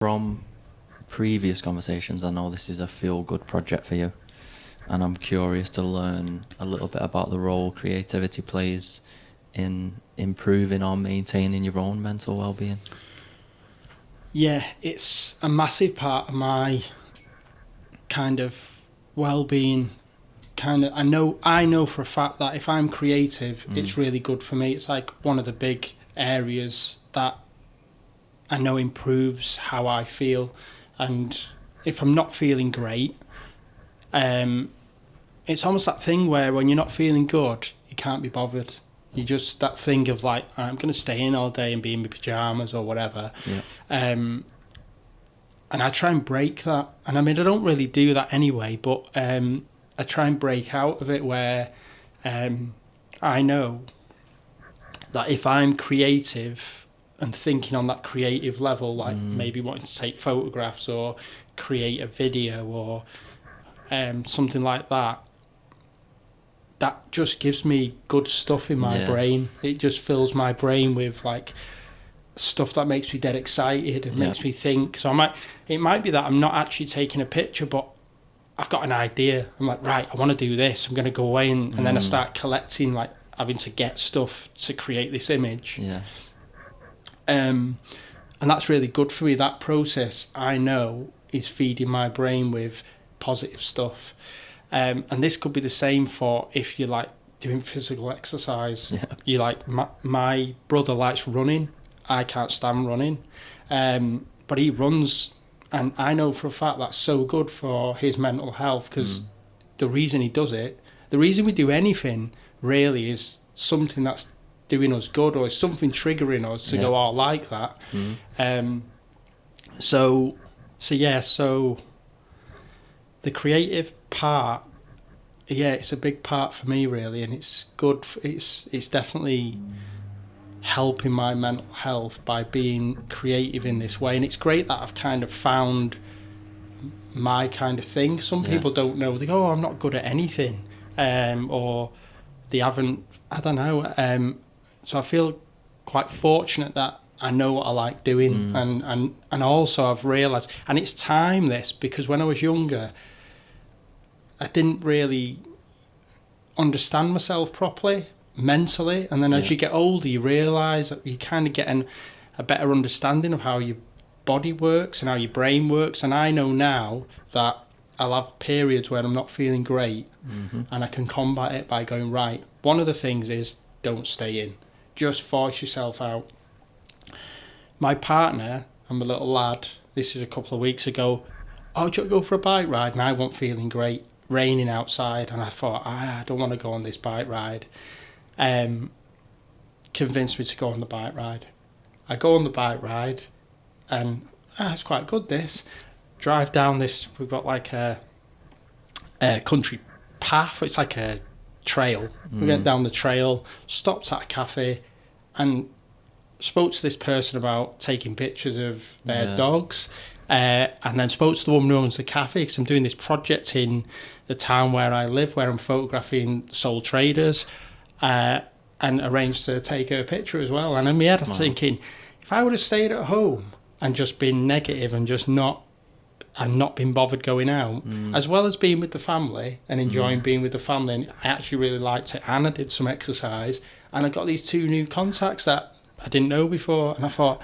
From previous conversations, I know this is a feel-good project for you, and I'm curious to learn a little bit about the role creativity plays in improving or maintaining your own mental well-being. Yeah, it's a massive part of my kind of well-being. I know for a fact that if I'm creative, it's really good for me. It's like one of the big areas that I know improves how I feel. And if I'm not feeling great, it's almost that thing where when you're not feeling good, you can't be bothered. You just that thing of like, I'm going to stay in all day and be in my pajamas or whatever. Yeah. And I try and break that. And I mean, I don't really do that anyway, but I try and break out of it where I know that if I'm creative and thinking on that creative level, like maybe wanting to take photographs or create a video or something like that, that just gives me good stuff in my brain. It just fills my brain with like stuff that makes me dead excited and makes me think. So it might be that I'm not actually taking a picture, but I've got an idea. I'm like, right, I want to do this. I'm going to go away and then I start collecting, like having to get stuff to create this image. Yeah. And that's really good for me. That process, I know, is feeding my brain with positive stuff. And this could be the same for if you're like doing physical exercise. Yeah. You like, my brother likes running. I can't stand running. But he runs, and I know for a fact that's so good for his mental health, because the reason he does it, the reason we do anything really is something that's doing us good, or is something triggering us to go, oh, I like that. So the creative part, it's a big part for me really, and it's good. It's definitely helping my mental health by being creative in this way, and it's great that I've kind of found my kind of thing. Some people don't know. They go, oh, I'm not good at anything, or they haven't, I don't know. So I feel quite fortunate that I know what I like doing, and also I've realised, and it's time this, because when I was younger, I didn't really understand myself properly mentally, and then as you get older, you realise that you kind of get a better understanding of how your body works and how your brain works. And I know now that I'll have periods where I'm not feeling great, and I can combat it by going, right, one of the things is don't stay in, just force yourself out. My partner and my little lad, this is a couple of weeks ago, oh, do you want to go for a bike ride? And I wasn't feeling great, raining outside, and I thought, I don't want to go on this bike ride. Convinced me to go on the bike ride. I go on the bike ride, and it's quite good, this. Drive down this, we've got like a country path, it's like a trail. We went down the trail, stopped at a cafe, and spoke to this person about taking pictures of their dogs, and then spoke to the woman who owns the cafe, because I'm doing this project in the town where I live, where I'm photographing sole traders, and arranged to take her picture as well. And in my head I'm thinking, if I would have stayed at home and just been negative and just not been bothered going out, as well as being with the family and enjoying being with the family, and I actually really liked it, and I did some exercise, and I got these 2 new contacts that I didn't know before, and I thought,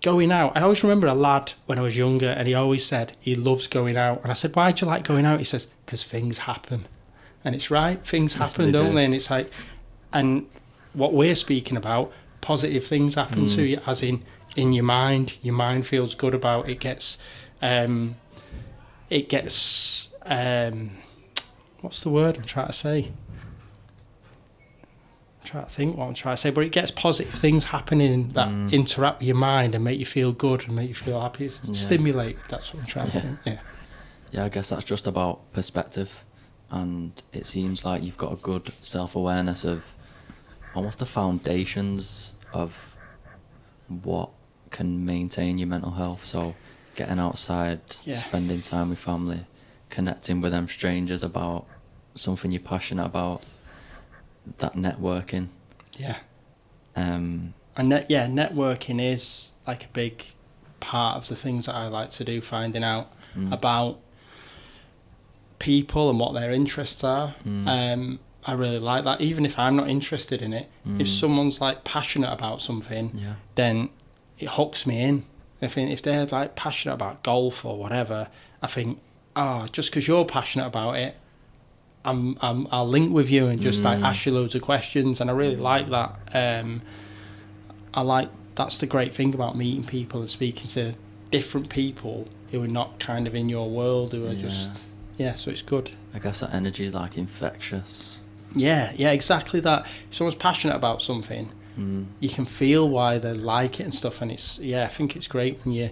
going out, I always remember a lad when I was younger, and he always said he loves going out, and I said, why do you like going out? He says, because things happen. And it's right, things happen, don't they? And it's like, and what we're speaking about, positive things happen to you, as in your mind feels good about it, gets what's the word I'm trying to say? I'm trying to think what I'm trying to say, but it gets positive things happening that interact with your mind and make you feel good and make you feel happy. Stimulate, that's what I'm trying to think. Yeah, I guess that's just about perspective, and it seems like you've got a good self-awareness of almost the foundations of what can maintain your mental health. So getting outside, spending time with family, connecting with them strangers about something you're passionate about, that networking. Networking is like a big part of the things that I like to do, finding out about people and what their interests are. I really like that, even if I'm not interested in it. If someone's like passionate about something, then it hooks me in. If they're like passionate about golf or whatever, I think, just because you're passionate about it, I'll link with you and just like ask you loads of questions, and I really like that. That's the great thing about meeting people and speaking to different people who are not kind of in your world, who are just so it's good. I guess that energy is like infectious. Yeah, exactly that. If someone's passionate about something, you can feel why they like it and stuff, and it's I think it's great when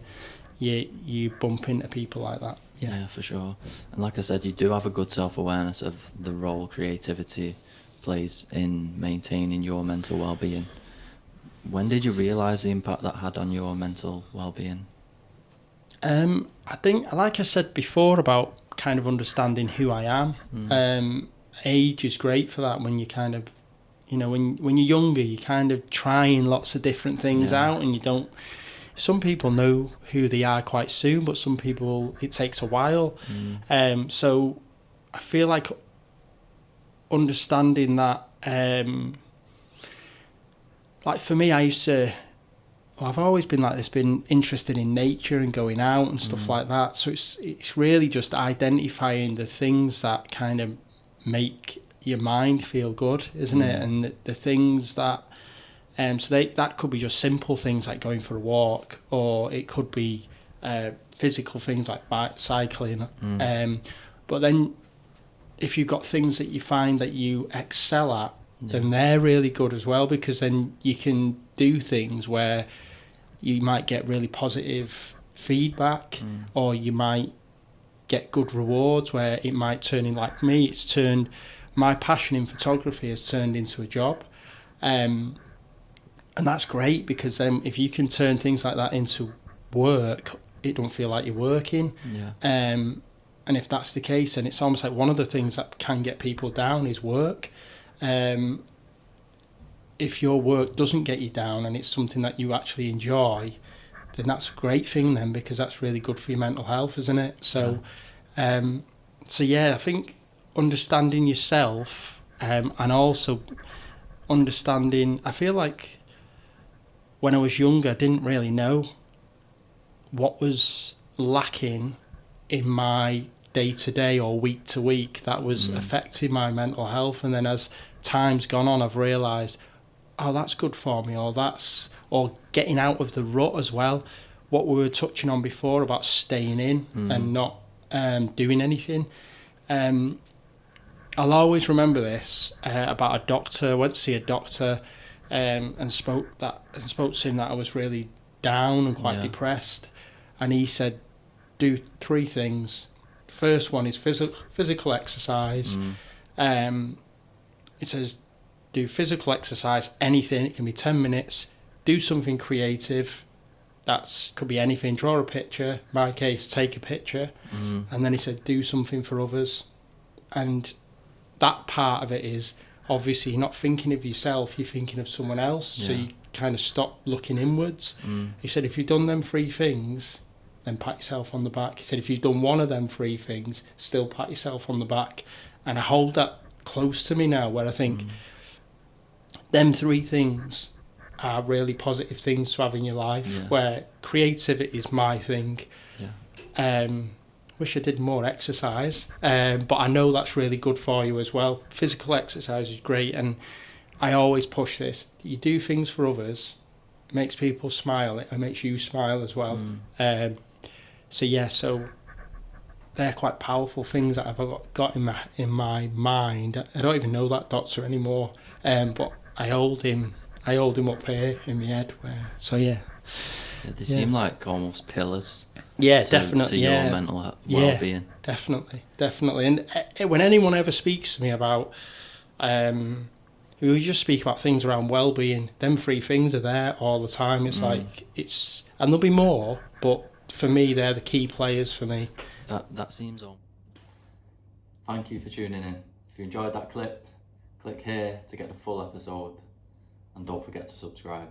you bump into people like that. Yeah, for sure. And like I said, you do have a good self-awareness of the role creativity plays in maintaining your mental well-being. When did you realise the impact that had on your mental well-being? I think, like I said before, about kind of understanding who I am. Age is great for that. When you kind of, when you're younger, you're kind of trying lots of different things out, and you don't. Some people know who they are quite soon, but some people it takes a while. So I feel like understanding that. Like for me, I've always been like this, been interested in nature and going out and stuff like that. So it's really just identifying the things that kind of make your mind feel good, isn't it? And the things that, that could be just simple things like going for a walk, or it could be physical things like cycling. But then if you've got things that you find that you excel at, then they're really good as well, because then you can do things where you might get really positive feedback, or you might get good rewards, where it might turn in, like me, my passion in photography has turned into a job. And that's great, because then if you can turn things like that into work, it don't feel like you're working. And if that's the case, then it's almost like one of the things that can get people down is work. If your work doesn't get you down and it's something that you actually enjoy, then that's a great thing then, because that's really good for your mental health, isn't it? So, I think understanding yourself, and also understanding, I feel like when I was younger, I didn't really know what was lacking in my day-to-day or week-to-week that was affecting my mental health. And then as time's gone on, I've realised, that's good for me, or getting out of the rut as well. What we were touching on before about staying in and not doing anything. I'll always remember this about a doctor. I went to see a doctor and spoke to him that I was really down and quite depressed, and he said, do 3 things. First one is physical exercise. It says, do physical exercise, anything. It can be 10 minutes. Do something creative. Could be anything. Draw a picture. In my case, take a picture. And then he said, do something for others. And that part of it is, obviously, you're not thinking of yourself, you're thinking of someone else. So you kind of stop looking inwards. He said, if you've done them 3 things, then pat yourself on the back. He said, if you've done one of them 3 things, still pat yourself on the back. And I hold that close to me now, where I think them 3 things are really positive things to have in your life, where creativity is my thing. Wish I did more exercise, but I know that's really good for you as well. Physical exercise is great, and I always push this. You do things for others, it makes people smile, it makes you smile as well. So they're quite powerful things that I've got in my mind. I don't even know that doctor anymore, but I hold him up here in my head. They seem like almost pillars. Definitely. To your mental well-being. Definitely. And when anyone ever speaks to me about, we just speak about things around well-being, them 3 things are there all the time. It's like, and there'll be more, but for me, they're the key players for me. That seems all. Thank you for tuning in. If you enjoyed that clip, click here to get the full episode, and don't forget to subscribe.